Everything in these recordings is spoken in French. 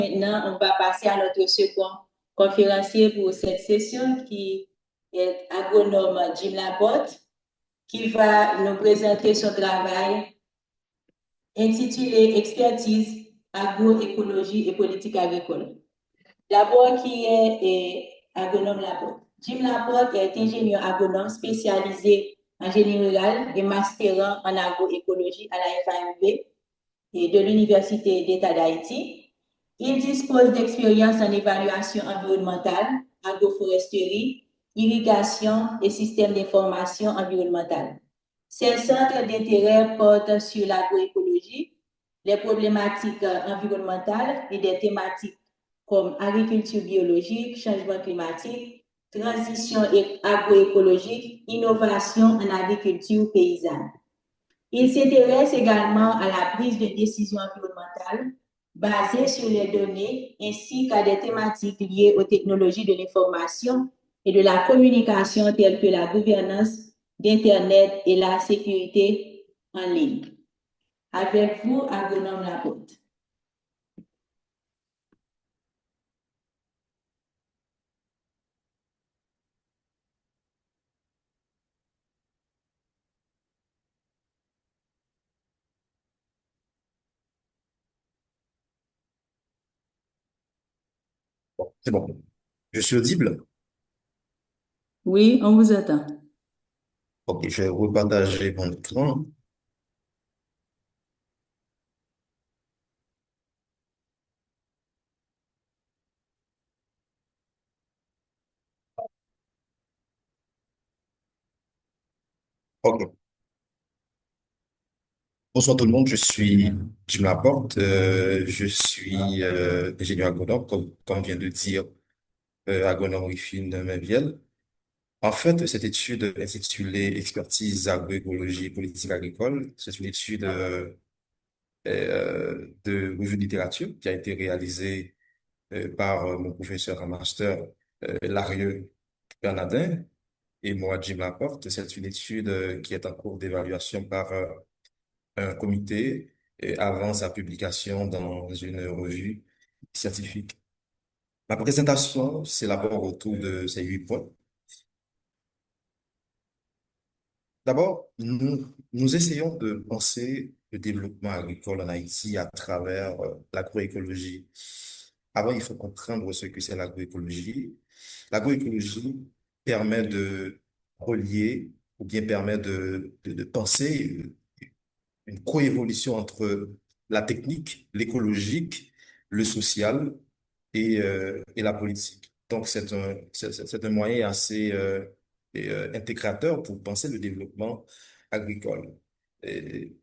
Maintenant, on va passer à notre second conférencier pour cette session qui est agronome Jim Laporte, qui va nous présenter son travail intitulé Expertise, agroécologie et politique agricole. D'abord, qui est agronome Laporte? Jim Laporte est ingénieur agronome spécialisé en génie rural et masterant en agroécologie à la FAMB et de l'Université d'État d'Haïti. Il dispose d'expérience en évaluation environnementale, agroforesterie, irrigation et système d'information environnementale. Ses centres d'intérêt portent sur l'agroécologie, les problématiques environnementales et des thématiques comme agriculture biologique, changement climatique, transition agroécologique, innovation en agriculture paysanne. Il s'intéresse également à la prise de décision environnementale basée sur les données ainsi qu'à des thématiques liées aux technologies de l'information et de la communication telles que la gouvernance d'Internet et la sécurité en ligne. Avec vous, agronome Laporte. C'est bon. Je suis audible? Oui, on vous attend. Ok, je vais repartager mon écran. Ok. Bonsoir tout le monde, je suis Jim Laporte. Je suis ingénieur agronome, comme vient de dire agronome Wifine Mainvielle. En fait, cette étude intitulée Expertise agroécologie et politique agricole, c'est une étude de revue de littérature qui a été réalisée par mon professeur en master, Larieux Bernardin, et moi, Jim Laporte. C'est une étude qui est en cours d'évaluation par un comité avant sa publication dans une revue scientifique. Ma présentation s'élabore autour de ces 8 points. D'abord, nous essayons de penser le développement agricole en Haïti à travers l'agroécologie. Avant, il faut comprendre ce que c'est l'agroécologie. L'agroécologie permet de relier ou bien permet de penser une coévolution entre la technique, l'écologique, le social et la politique. Donc, c'est un moyen assez intégrateur pour penser le développement agricole. Et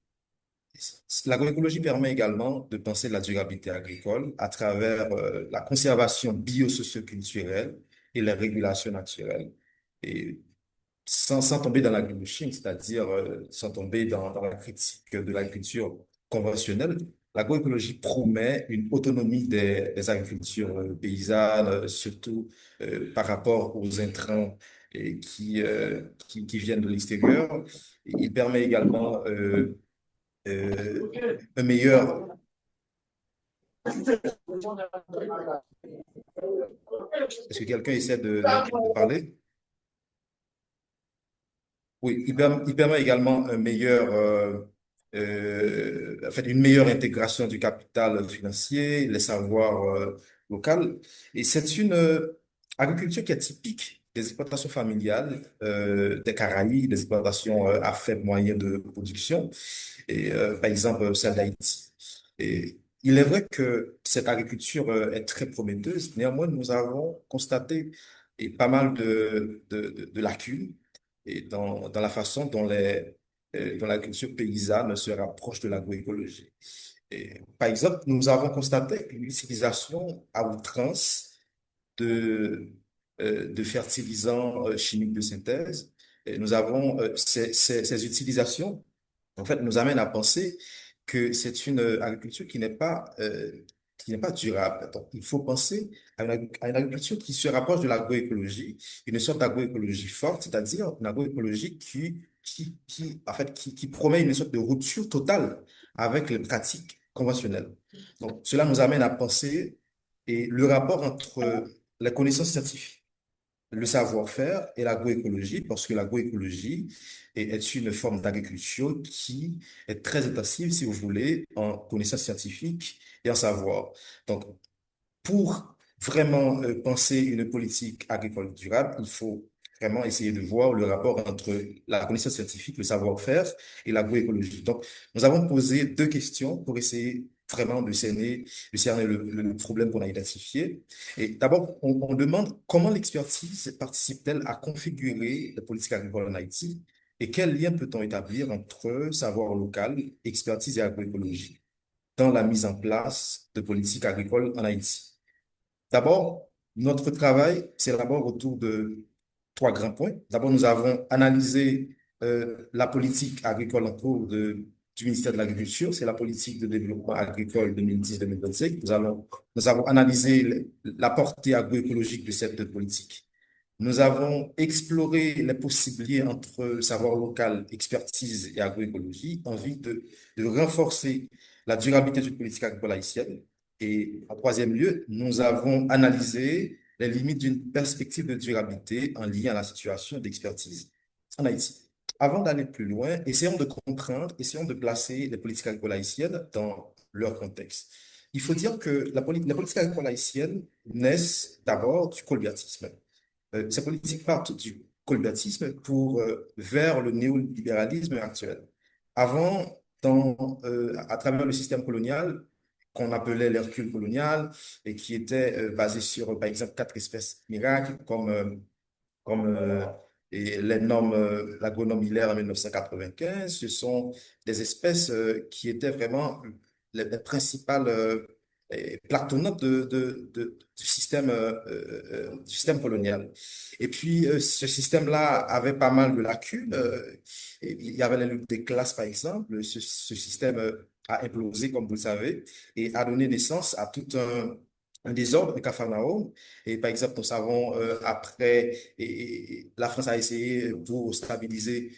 l'agroécologie permet également de penser la durabilité agricole à travers la conservation biosocioculturelle et la régulation naturelle. Et sans tomber dans l'agribashing, c'est-à-dire sans tomber dans la critique de l'agriculture conventionnelle, l'agroécologie promet une autonomie des agricultures paysannes, surtout par rapport aux intrants qui viennent de l'extérieur. Il permet également un meilleur... Est-ce que quelqu'un essaie de parler? Oui, il permet également un meilleur, en fait, une meilleure intégration du capital financier, les savoirs locaux. Et c'est une agriculture qui est typique des exploitations familiales des Caraïbes, des exploitations à faible moyen de production, et par exemple celle d'Haïti. Et il est vrai que cette agriculture est très prometteuse. Néanmoins, nous avons constaté pas mal de lacunes et dans la façon dont l'agriculture paysanne se rapproche de l'agroécologie. Et, par exemple, nous avons constaté une utilisation à outrance de fertilisants chimiques de synthèse. Et nous avons ces utilisations, en fait, nous amènent à penser que c'est une agriculture qui n'est pas durable. Donc, il faut penser à une agriculture qui se rapproche de l'agroécologie, une sorte d'agroécologie forte, c'est-à-dire une agroécologie en fait, qui promet une sorte de rupture totale avec les pratiques conventionnelles. Donc, cela nous amène à penser et le rapport entre la connaissance scientifique, le savoir-faire et l'agroécologie, parce que l'agroécologie est une forme d'agriculture qui est très intensive, si vous voulez, en connaissance scientifique et en savoir. Donc, pour vraiment penser une politique agricole durable, il faut vraiment essayer de voir le rapport entre la connaissance scientifique, le savoir-faire et l'agroécologie. Donc, nous avons posé deux questions pour essayer vraiment de cerner le problème qu'on a identifié. Et d'abord, on demande comment l'expertise participe-t-elle à configurer la politique agricole en Haïti et quel lien peut-on établir entre savoir local, expertise et agroécologie dans la mise en place de politiques agricoles en Haïti. D'abord, notre travail, c'est d'abord autour de trois grands points. D'abord, nous avons analysé la politique agricole en cours du ministère de l'Agriculture, c'est la politique de développement agricole 2010-2025. Nous avons analysé la portée agroécologique de cette politique. Nous avons exploré les possibles liens entre savoir local, expertise et agroécologie en vue de renforcer la durabilité d'une politique agricole haïtienne. Et en troisième lieu, nous avons analysé les limites d'une perspective de durabilité en lien à la situation d'expertise en Haïti. Avant d'aller plus loin, essayons de comprendre, essayons de placer les politiques agricoles haïtiennes dans leur contexte. Il faut dire que les politiques agricoles haïtiennes naissent d'abord du colbertisme. Ces politiques partent du colbertisme vers le néolibéralisme actuel. Avant, à travers le système colonial, qu'on appelait l'Hercule colonial, et qui était basé sur, par exemple, quatre espèces miracles, comme et les normes, l'agronome Miller en 1995, ce sont des espèces qui étaient vraiment les principales plaques tournantes du système colonial. Et puis, ce système-là avait pas mal de lacunes. Et il y avait les luttes des classes, par exemple. Ce système a implosé, comme vous le savez, et a donné naissance à tout un désordre de Capharnaüm. Et par exemple, nous savons, après, la France a essayé pour stabiliser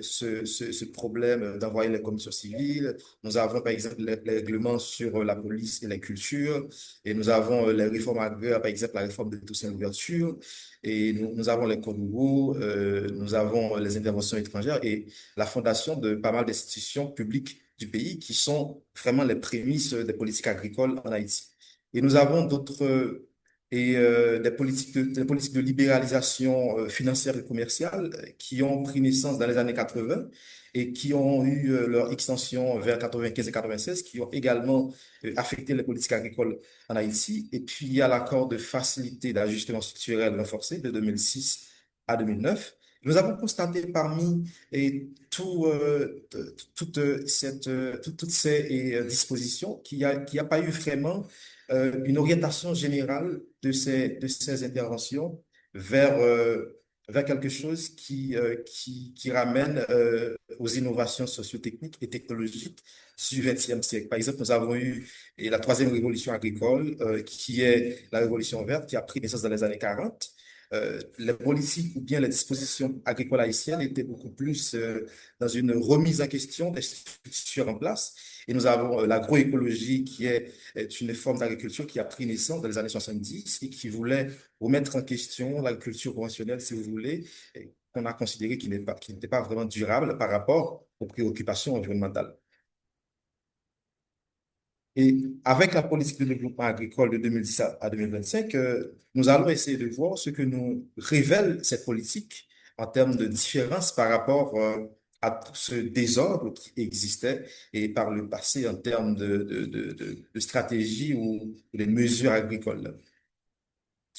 ce problème d'envoyer les commissions civiles. Nous avons, par exemple, les règlements sur la police et la culture. Et nous avons les réformes agraires, par exemple, la réforme de Toussaint Louverture. Et nous avons les codes ruraux, nous avons les interventions étrangères et la fondation de pas mal d'institutions publiques du pays qui sont vraiment les prémices des politiques agricoles en Haïti. Et nous avons des politiques de libéralisation financière et commerciale qui ont pris naissance dans les années 80 et qui ont eu leur extension vers 95 et 96, qui ont également affecté les politiques agricoles en Haïti. Et puis, il y a l'accord de facilité d'ajustement structurel renforcé de 2006 à 2009. Nous avons constaté parmi toutes ces dispositions qu'il n'y a pas eu vraiment une orientation générale de ces interventions vers, vers quelque chose qui ramène aux innovations socio-techniques et technologiques du XXe siècle. Par exemple, nous avons eu la troisième révolution agricole, qui est la révolution verte, qui a pris naissance dans les années 40. Les politiques ou bien les dispositions agricoles haïtiennes étaient beaucoup plus dans une remise en question des structures en place. Et nous avons l'agroécologie est une forme d'agriculture qui a pris naissance dans les années 70 et qui voulait remettre en question l'agriculture conventionnelle, si vous voulez, et qu'on a considéré qui n'était pas vraiment durable par rapport aux préoccupations environnementales. Et avec la politique de développement agricole de 2010 à 2025, nous allons essayer de voir ce que nous révèle cette politique en termes de différence par rapport à tout ce désordre qui existait et par le passé en termes de stratégie ou de mesures agricoles.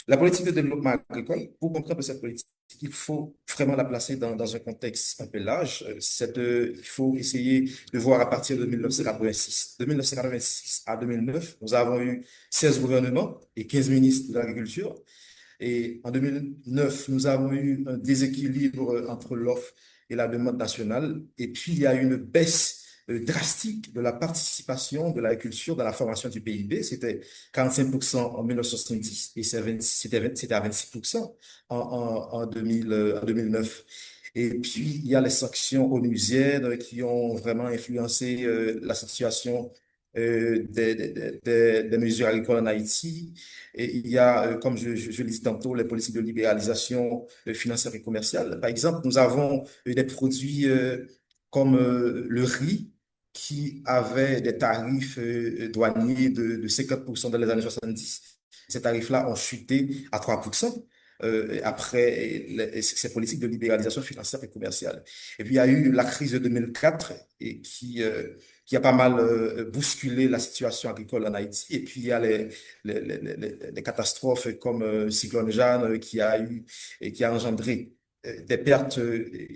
La politique de développement agricole, pour comprendre cette politique, il faut vraiment la placer dans un contexte un peu large. Il faut essayer de voir à partir de 1986. De 1986 à 2009, nous avons eu 16 gouvernements et 15 ministres de l'Agriculture. Et en 2009, nous avons eu un déséquilibre entre l'offre et la demande nationale. Et puis, il y a eu une baisse drastique de la participation de l'agriculture dans la formation du PIB. C'était 45% en 1970 et c'était à 26% en 2009. Et puis, il y a les sanctions onusiennes qui ont vraiment influencé la situation des mesures agricoles en Haïti. Et il y a, comme je l'ai dit tantôt, les politiques de libéralisation financière et commerciale. Par exemple, nous avons des produits comme le riz qui avait des tarifs douaniers de 50% dans les années 70. Ces tarifs-là ont chuté à 3% après ces politiques de libéralisation financière et commerciale. Et puis, il y a eu la crise de 2004 et qui a pas mal bousculé la situation agricole en Haïti. Et puis, il y a les catastrophes comme Cyclone Jeanne qui a eu et qui a engendré des pertes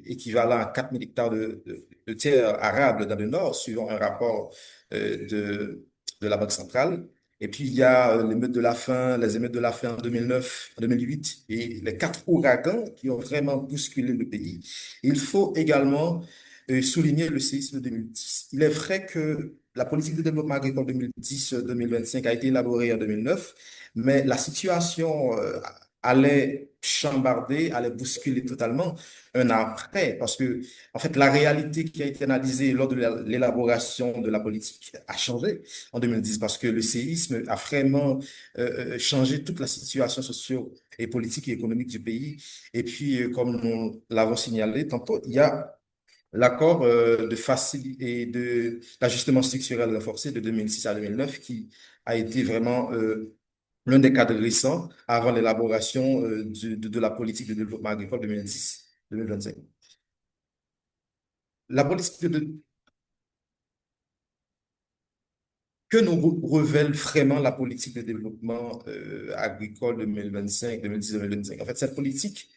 équivalentes à 4 000 hectares de terres arables dans le nord, suivant un rapport de la Banque centrale. Et puis, il y a l'émeute de la faim, les émeutes de la faim en 2009, en 2008 et les quatre ouragans qui ont vraiment bousculé le pays. Il faut également souligner le séisme de 2010. Il est vrai que la politique de développement agricole 2010-2025 a été élaborée en 2009, mais la situation allait chambarder, allait bousculer totalement un an après, parce que, en fait, la réalité qui a été analysée lors de l'élaboration de la politique a changé en 2010, parce que le séisme a vraiment changé toute la situation socio- et politique et économique du pays. Et puis, comme nous l'avons signalé tantôt, il y a l'accord de facilité et de d'ajustement structurel renforcé de 2006 à 2009 qui a été vraiment l'un des cadres récents avant l'élaboration de la politique de développement agricole 2010-2025. La politique que nous révèle vraiment la politique de développement agricole 2025, 2010-2025. En fait, cette politique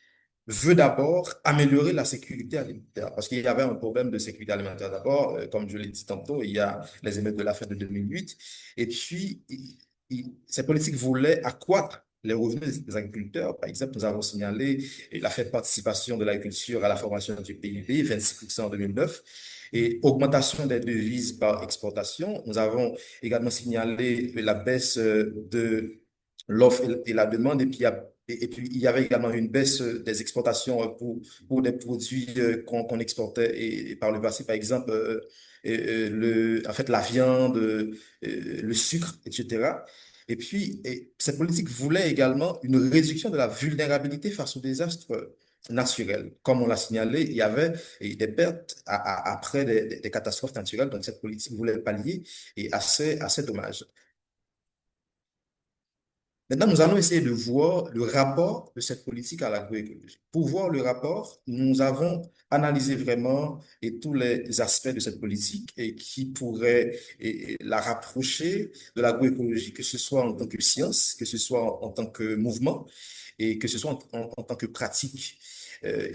veut d'abord améliorer la sécurité alimentaire, parce qu'il y avait un problème de sécurité alimentaire d'abord, comme je l'ai dit tantôt, il y a les émeutes de la fin de 2008, et puis cette politique voulait accroître les revenus des agriculteurs. Par exemple, nous avons signalé la faible participation de l'agriculture à la formation du PIB, 26% en 2009, et augmentation des devises par exportation. Nous avons également signalé la baisse de l'offre et la demande, et puis puis, il y avait également une baisse des exportations pour des produits qu'on exportait et par le passé, par exemple, en fait, la viande, le sucre, etc. Et puis, cette politique voulait également une réduction de la vulnérabilité face aux désastres naturels. Comme on l'a signalé, il y avait des pertes après des catastrophes naturelles, donc cette politique voulait pallier et assez dommage. Maintenant, nous allons essayer de voir le rapport de cette politique à l'agroécologie. Pour voir le rapport, nous avons analysé vraiment tous les aspects de cette politique et qui pourraient la rapprocher de l'agroécologie, que ce soit en tant que science, que ce soit en tant que mouvement et que ce soit en tant que pratique. Euh,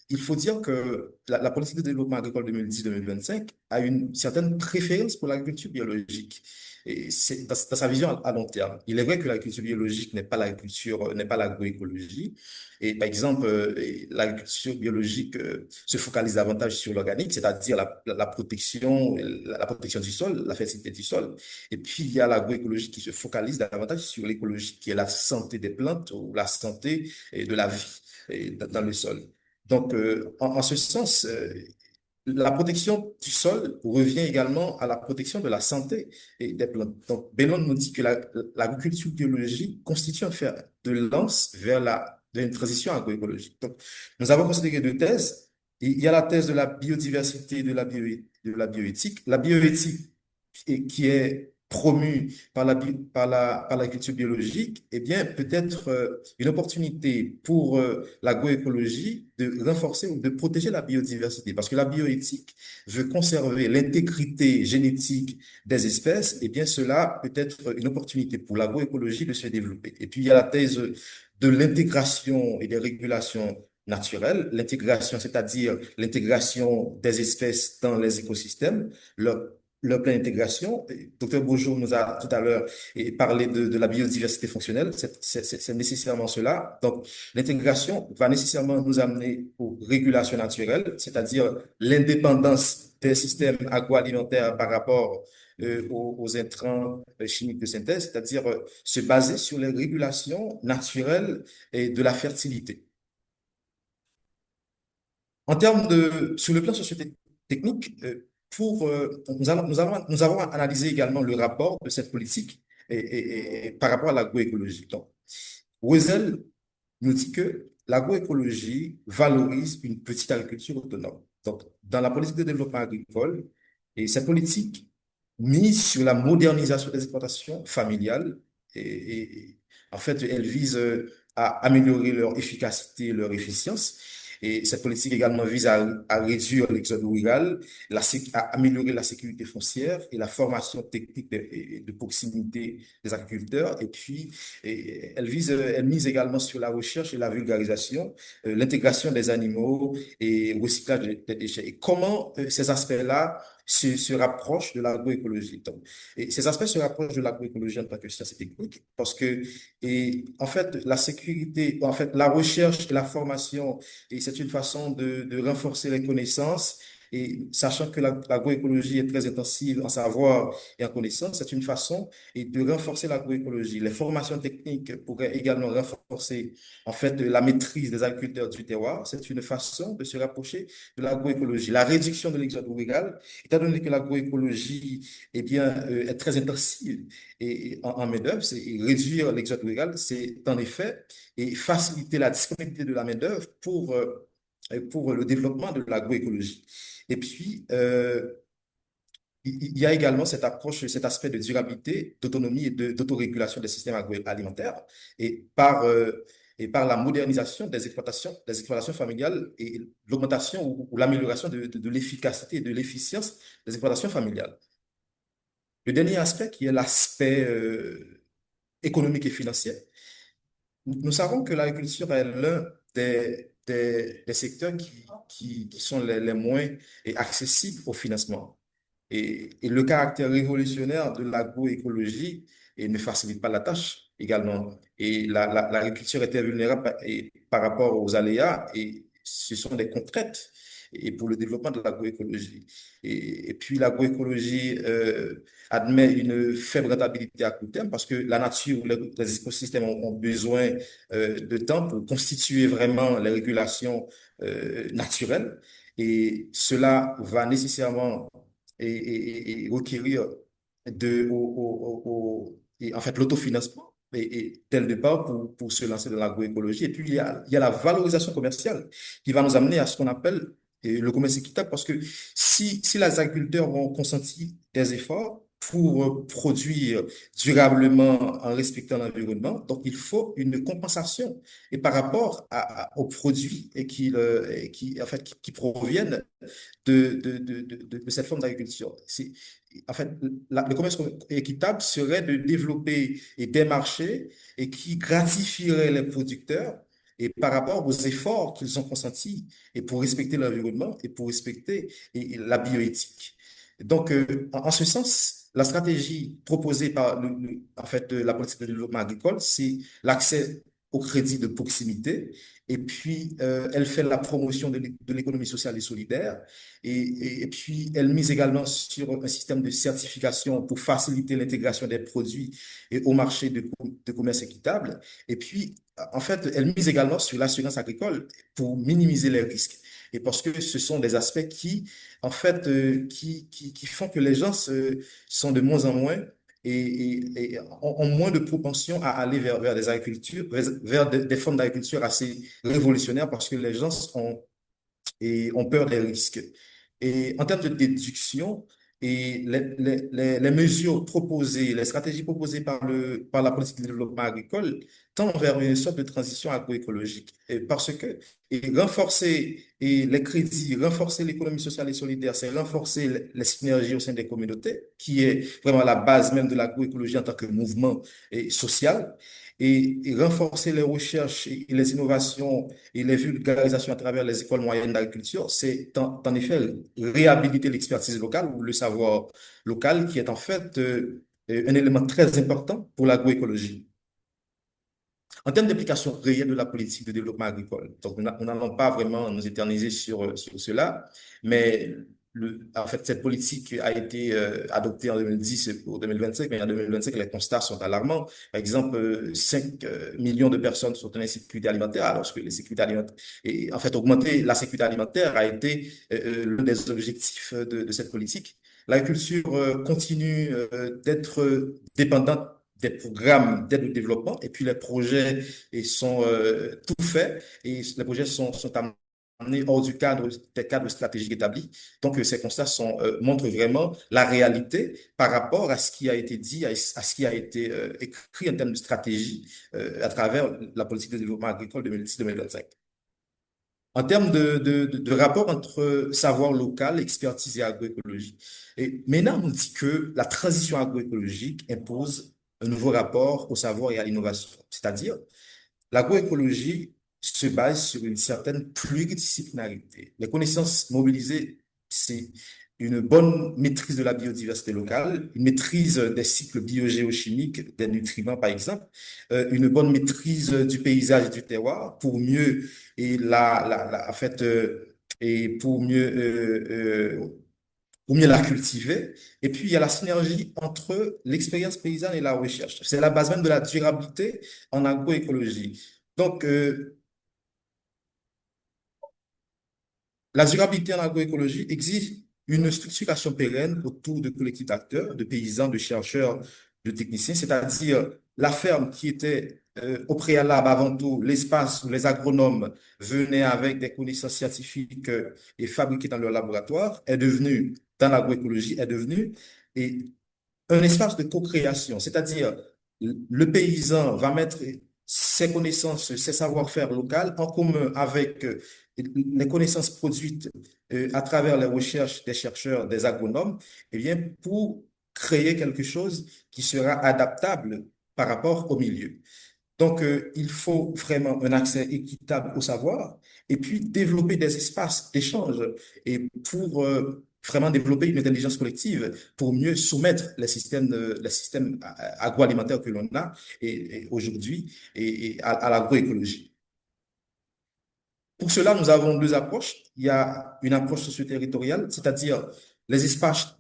il faut dire que la politique de développement agricole 2010-2025 a une certaine préférence pour l'agriculture biologique. Et c'est dans sa vision à long terme. Il est vrai que l'agriculture biologique n'est pas l'agriculture, n'est pas l'agroécologie. Et par exemple, l'agriculture biologique se focalise davantage sur l'organique, c'est-à-dire la protection, la protection du sol, la fertilité du sol. Et puis, il y a l'agroécologie qui se focalise davantage sur l'écologie, qui est la santé des plantes ou la santé de la vie dans le sol. Donc, en ce sens, la protection du sol revient également à la protection de la santé et des plantes. Donc, Benoît nous dit que l'agriculture biologique constitue un fer de lance vers une transition agroécologique. Donc, nous avons considéré deux thèses. Il y a la thèse de la biodiversité et de la bioéthique. La bioéthique qui est promue par l'agriculture biologique, eh bien, peut-être une opportunité pour l'agroécologie de renforcer ou de protéger la biodiversité. Parce que la bioéthique veut conserver l'intégrité génétique des espèces, eh bien, cela peut être une opportunité pour l'agroécologie de se développer. Et puis, il y a la thèse de l'intégration et des régulations naturelles. L'intégration, c'est-à-dire l'intégration des espèces dans les écosystèmes, leur pleine intégration. Docteur Beaujour nous a tout à l'heure parlé de la biodiversité fonctionnelle. C'est nécessairement cela. Donc, l'intégration va nécessairement nous amener aux régulations naturelles, c'est-à-dire l'indépendance des systèmes agroalimentaires par rapport aux intrants chimiques de synthèse, c'est-à-dire se baser sur les régulations naturelles et de la fertilité. Sur le plan socio-technique, nous avons analysé également le rapport de cette politique et par rapport à l'agroécologie. Donc, Rosel nous dit que l'agroécologie valorise une petite agriculture autonome. Donc, dans la politique de développement agricole, et cette politique mise sur la modernisation des exploitations familiales et en fait, elle vise à améliorer leur efficacité, leur efficience. Et cette politique également vise à réduire l'exode rural, à améliorer la sécurité foncière et la formation technique de proximité des agriculteurs. Et puis, elle mise également sur la recherche et la vulgarisation, l'intégration des animaux et le recyclage des déchets. Et comment ces aspects-là se rapprochent de l'agroécologie. Donc, et ces aspects se rapprochent de l'agroécologie en tant que science technique parce que, en fait, la sécurité, en fait, la recherche et la formation, et c'est une façon de renforcer les connaissances. Et sachant que l'agroécologie est très intensive en savoir et en connaissance, c'est une façon de renforcer l'agroécologie. Les formations techniques pourraient également renforcer en fait la maîtrise des agriculteurs du terroir. C'est une façon de se rapprocher de l'agroécologie. La réduction de l'exode rural, étant donné que l'agroécologie eh bien, est très intensive en main-d'œuvre, c'est réduire l'exode rural, c'est en effet faciliter la disponibilité de la main-d'œuvre pour le développement de l'agroécologie. Et puis, il y a également cette approche, cet aspect de durabilité, d'autonomie et d'autorégulation des systèmes agroalimentaires et par la modernisation des exploitations familiales et l'augmentation ou l'amélioration de l'efficacité et de l'efficience des exploitations familiales. Le dernier aspect qui est l'aspect économique et financier. Nous savons que l'agriculture est l'un des secteurs qui sont les moins accessibles au financement. Et le caractère révolutionnaire de l'agroécologie ne facilite pas la tâche également. Et l'agriculture était vulnérable par rapport aux aléas et ce sont des contraintes et pour le développement de l'agroécologie. Et puis l'agroécologie admet une faible rentabilité à court terme parce que la nature, les écosystèmes ont besoin de temps pour constituer vraiment les régulations naturelles. Et cela va nécessairement et requérir en fait, l'autofinancement dès le départ pour se lancer dans l'agroécologie. Et puis, il y a la valorisation commerciale qui va nous amener à ce qu'on appelle le commerce équitable parce que si les agriculteurs ont consenti des efforts pour produire durablement en respectant l'environnement, donc il faut une compensation et par rapport aux produits en fait, qui proviennent de cette forme d'agriculture. En fait, le commerce équitable serait de développer des marchés et qui gratifieraient les producteurs et par rapport aux efforts qu'ils ont consentis et pour respecter l'environnement et pour respecter la bioéthique. Donc, en ce sens, la stratégie proposée par en fait, la politique de développement agricole, c'est l'accès au crédit de proximité et puis elle fait la promotion de l'économie sociale et solidaire et puis, elle mise également sur un système de certification pour faciliter l'intégration des produits et au marché de commerce équitable. Et puis, en fait, elle mise également sur l'assurance agricole pour minimiser les risques. Et parce que ce sont des aspects qui, en fait, qui font que les gens sont de moins en moins et ont moins de propension à aller vers des agricultures, vers des formes d'agriculture assez révolutionnaires parce que les gens ont peur des risques. Et en termes de déduction, et les mesures proposées, les stratégies proposées par la politique de développement agricole tendent vers une sorte de transition agroécologique. Et parce que renforcer les crédits, renforcer l'économie sociale et solidaire, c'est renforcer les synergies au sein des communautés, qui est vraiment la base même de l'agroécologie en tant que mouvement social, et renforcer les recherches et les innovations et les vulgarisations à travers les écoles moyennes d'agriculture, c'est en effet réhabiliter l'expertise locale ou le savoir local qui est en fait un élément très important pour l'agroécologie. En termes d'application réelle de la politique de développement agricole, donc nous n'allons pas vraiment nous éterniser sur cela, mais en fait, cette politique a été adoptée en 2010 pour 2025, mais en 2025, les constats sont alarmants. Par exemple, 5 millions de personnes sont en insécurité alimentaire, alors que les sécurités alimentaires, et en fait, augmenter la sécurité alimentaire a été l'un des objectifs de cette politique. L'agriculture continue d'être dépendante des programmes d'aide au développement, et puis les projets sont tout faits, et les projets sont amenés hors du cadre des cadres stratégiques établis. Donc, ces constats montrent vraiment la réalité par rapport à ce qui a été dit, à ce qui a été écrit en termes de stratégie à travers la politique de développement agricole 2010-2025. En termes de rapport entre savoir local, expertise et agroécologie. Et maintenant, on dit que la transition agroécologique impose un nouveau rapport au savoir et à l'innovation. C'est-à-dire, l'agroécologie se base sur une certaine pluridisciplinarité. Les connaissances mobilisées, c'est une bonne maîtrise de la biodiversité locale, une maîtrise des cycles biogéochimiques des nutriments, par exemple, une bonne maîtrise du paysage et du terroir pour mieux en fait, et pour mieux la cultiver. Et puis, il y a la synergie entre l'expérience paysanne et la recherche. C'est la base même de la durabilité en agroécologie. Donc, la durabilité en agroécologie exige une structuration pérenne autour de collectifs d'acteurs, de paysans, de chercheurs, de techniciens, c'est-à-dire la ferme qui était au préalable avant tout l'espace où les agronomes venaient avec des connaissances scientifiques et fabriquées dans leur laboratoire, est devenue, dans l'agroécologie, est devenue et un espace de co-création, c'est-à-dire le paysan va mettre ses connaissances, ses savoir-faire locaux en commun avec les connaissances produites à travers les recherches des chercheurs, des agronomes, eh bien, pour créer quelque chose qui sera adaptable par rapport au milieu. Donc, il faut vraiment un accès équitable au savoir et puis développer des espaces d'échange et pour vraiment développer une intelligence collective pour mieux soumettre les systèmes agroalimentaires que l'on a et aujourd'hui et à l'agroécologie. Pour cela, nous avons deux approches. Il y a une approche socio-territoriale, c'est-à-dire les espaces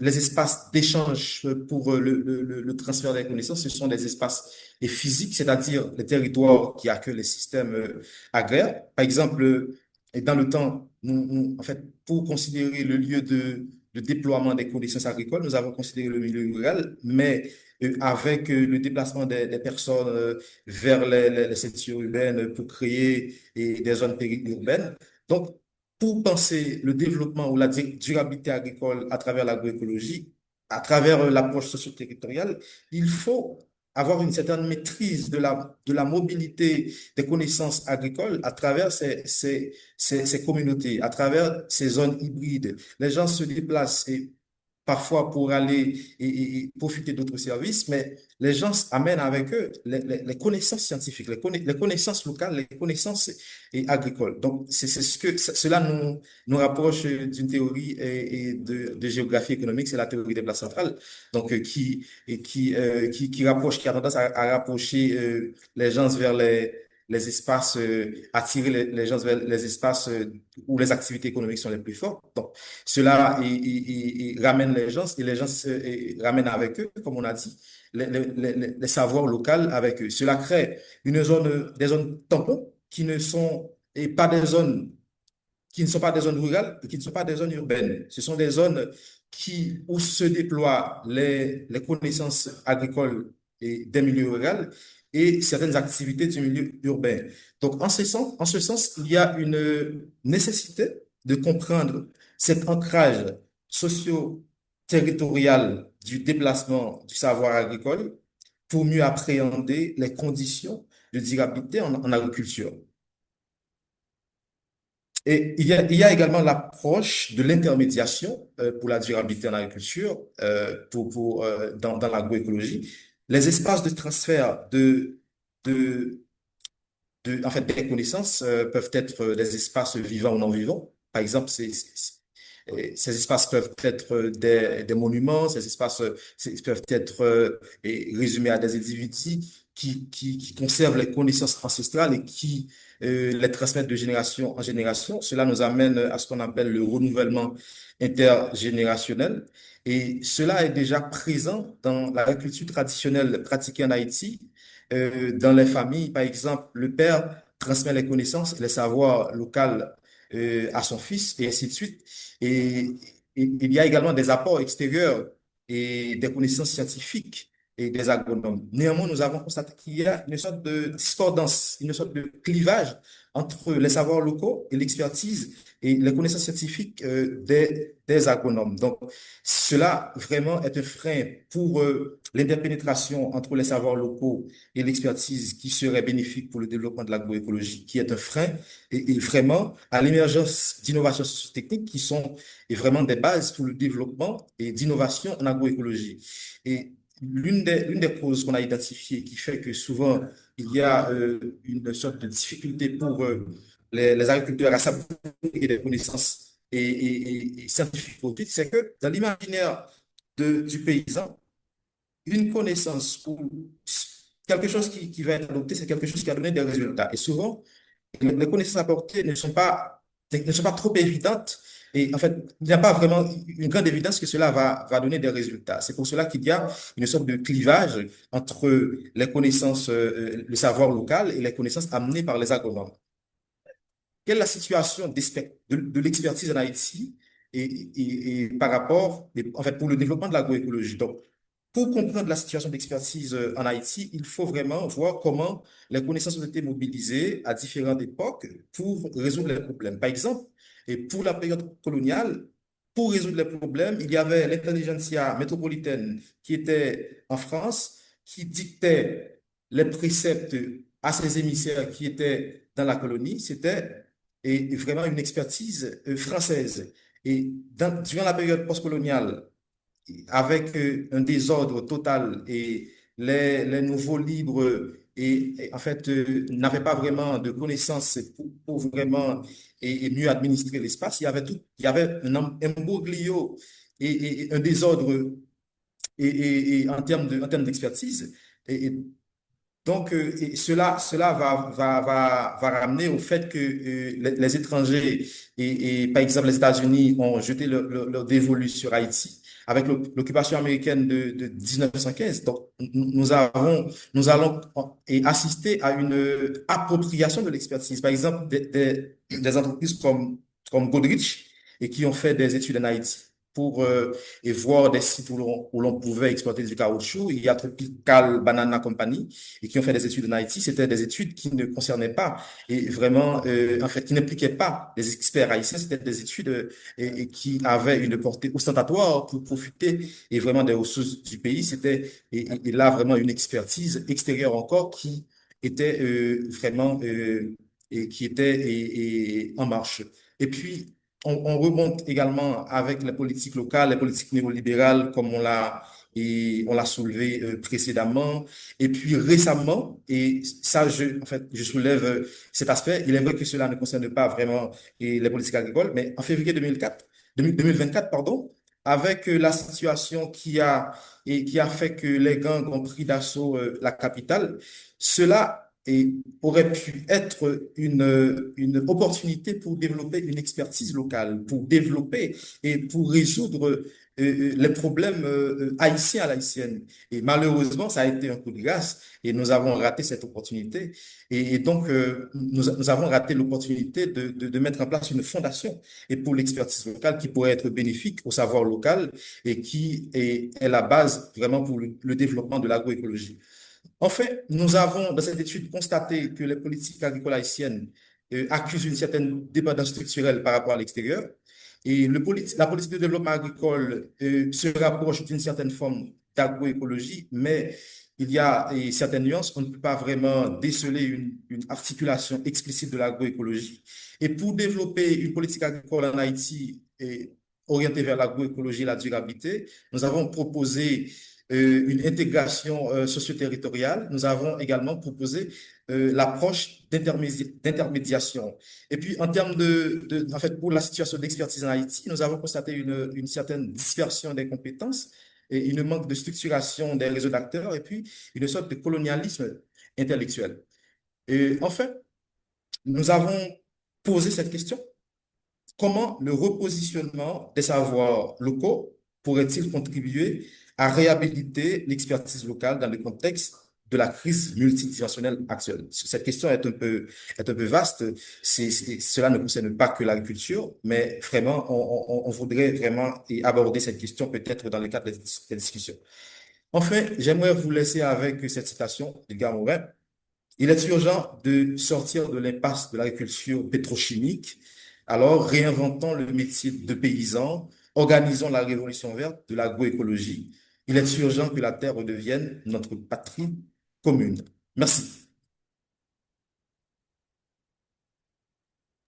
d'échange pour le transfert des connaissances, ce sont des espaces physiques, c'est-à-dire les territoires qui accueillent les systèmes agraires. Par exemple, et dans le temps, en fait, pour considérer le lieu de déploiement des connaissances agricoles, nous avons considéré le milieu rural, mais avec le déplacement des personnes vers les sections urbaines pour créer des zones périurbaines. Donc, pour penser le développement ou la durabilité agricole à travers l'agroécologie, à travers l'approche socio-territoriale, il faut avoir une certaine maîtrise de la mobilité des connaissances agricoles à travers ces communautés, à travers ces zones hybrides. Les gens se déplacent et parfois pour aller et profiter d'autres services, mais les gens amènent avec eux les connaissances scientifiques, les connaissances locales, les connaissances agricoles. Donc, c'est ce que cela nous rapproche d'une théorie de géographie économique, c'est la théorie des places centrales, donc qui rapproche, qui a tendance à rapprocher les gens vers les espaces, attirer les gens vers les espaces où les activités économiques sont les plus fortes. Donc, cela ramène les gens et les gens ramènent avec eux, comme on a dit, les savoirs locaux avec eux. Cela crée des zones tampons qui ne sont et pas des zones qui ne sont pas des zones rurales et qui ne sont pas des zones urbaines. Ce sont des zones où se déploient les connaissances agricoles et des milieux ruraux et certaines activités du milieu urbain. Donc, en ce sens, il y a une nécessité de comprendre cet ancrage socio-territorial du déplacement du savoir agricole pour mieux appréhender les conditions de durabilité en agriculture. Et il y a également l'approche de l'intermédiation pour la durabilité en agriculture, dans l'agroécologie. Les espaces de transfert de, en fait, des connaissances peuvent être des espaces vivants ou non vivants. Par exemple, ces espaces peuvent être des monuments, ces espaces peuvent être résumés à des individus, qui conservent les connaissances ancestrales et qui les transmettent de génération en génération. Cela nous amène à ce qu'on appelle le renouvellement intergénérationnel. Et cela est déjà présent dans l'agriculture traditionnelle pratiquée en Haïti. Dans les familles, par exemple, le père transmet les connaissances et les savoirs locaux à son fils et ainsi de suite. Et, et il y a également des apports extérieurs et des connaissances scientifiques et des agronomes. Néanmoins, nous avons constaté qu'il y a une sorte de discordance, une sorte de clivage entre les savoirs locaux et l'expertise et les connaissances scientifiques des agronomes. Donc, cela vraiment est un frein pour l'interpénétration entre les savoirs locaux et l'expertise qui serait bénéfique pour le développement de l'agroécologie, qui est un frein et vraiment à l'émergence d'innovations techniques qui sont et vraiment des bases pour le développement et d'innovation en agroécologie. Et l'une des causes qu'on a identifiées qui fait que souvent il y a une sorte de difficulté pour les agriculteurs à s'approprier des connaissances et scientifiques produites, c'est que dans l'imaginaire du paysan, une connaissance ou quelque chose qui va être adopté, c'est quelque chose qui a donné des résultats. Et souvent, les connaissances apportées ne sont pas trop évidentes. Et en fait, il n'y a pas vraiment une grande évidence que cela va donner des résultats. C'est pour cela qu'il y a une sorte de clivage entre les connaissances, le savoir local et les connaissances amenées par les agronomes. Quelle est la situation de l'expertise en Haïti et par rapport, en fait, pour le développement de l'agroécologie? Donc, pour comprendre la situation d'expertise en Haïti, il faut vraiment voir comment les connaissances ont été mobilisées à différentes époques pour résoudre les problèmes. Par exemple, et pour la période coloniale, pour résoudre les problèmes, il y avait l'intelligentsia métropolitaine qui était en France, qui dictait les préceptes à ses émissaires qui étaient dans la colonie. C'était vraiment une expertise française. Et durant la période postcoloniale, avec un désordre total et les nouveaux livres en fait n'avaient pas vraiment de connaissances pour vraiment et mieux administrer l'espace. Il y avait un imbroglio et un désordre en termes d'expertise. Donc, et cela va ramener au fait que les étrangers par exemple, les États-Unis ont jeté leur dévolu sur Haïti avec l'occupation américaine de 1915. Donc, nous allons assister à une appropriation de l'expertise. Par exemple, des entreprises comme Goodrich et qui ont fait des études en Haïti pour et voir des sites où l'on pouvait exploiter du caoutchouc. Il y a Tropical Banana Company et qui ont fait des études en Haïti. C'était des études qui ne concernaient pas et vraiment, en fait, qui n'impliquaient pas les experts haïtiens. C'était des études et qui avaient une portée ostentatoire pour profiter et vraiment des ressources du pays. C'était et là vraiment une expertise extérieure encore qui était vraiment et qui était en marche. Et puis, on remonte également avec les politiques locales, les politiques néolibérales, comme on l'a soulevé précédemment. Et puis récemment, et ça, en fait, je soulève cet aspect. Il est vrai que cela ne concerne pas vraiment les politiques agricoles, mais en février 2024, pardon, avec la situation qui a fait que les gangs ont pris d'assaut la capitale, cela aurait pu être une opportunité pour développer une expertise locale, pour développer et pour résoudre les problèmes haïtiens à l'haïtienne. Et malheureusement, ça a été un coup de grâce et nous avons raté cette opportunité. Et donc, nous avons raté l'opportunité de mettre en place une fondation et pour l'expertise locale qui pourrait être bénéfique au savoir local et qui est la base vraiment pour le développement de l'agroécologie. En fait, nous avons dans cette étude constaté que les politiques agricoles haïtiennes accusent une certaine dépendance structurelle par rapport à l'extérieur. Et la politique de développement agricole se rapproche d'une certaine forme d'agroécologie, mais il y a certaines nuances. On ne peut pas vraiment déceler une articulation explicite de l'agroécologie. Et pour développer une politique agricole en Haïti orientée vers l'agroécologie et la durabilité, nous avons proposé une intégration socio-territoriale. Nous avons également proposé l'approche d'intermédiation. Et puis, en termes en fait, pour la situation d'expertise en Haïti, nous avons constaté une certaine dispersion des compétences et une manque de structuration des réseaux d'acteurs et puis une sorte de colonialisme intellectuel. Et enfin, nous avons posé cette question. Comment le repositionnement des savoirs locaux pourrait-il contribuer à réhabiliter l'expertise locale dans le contexte de la crise multidimensionnelle actuelle? Cette question est un peu vaste. Cela ne concerne pas que l'agriculture, mais vraiment, on voudrait vraiment aborder cette question peut-être dans le cadre des discussions. Enfin, j'aimerais vous laisser avec cette citation de Morin. Il est urgent de sortir de l'impasse de l'agriculture pétrochimique. Alors, réinventons le métier de paysan, organisons la révolution verte de l'agroécologie. Il est urgent que la terre redevienne notre patrie commune. Merci.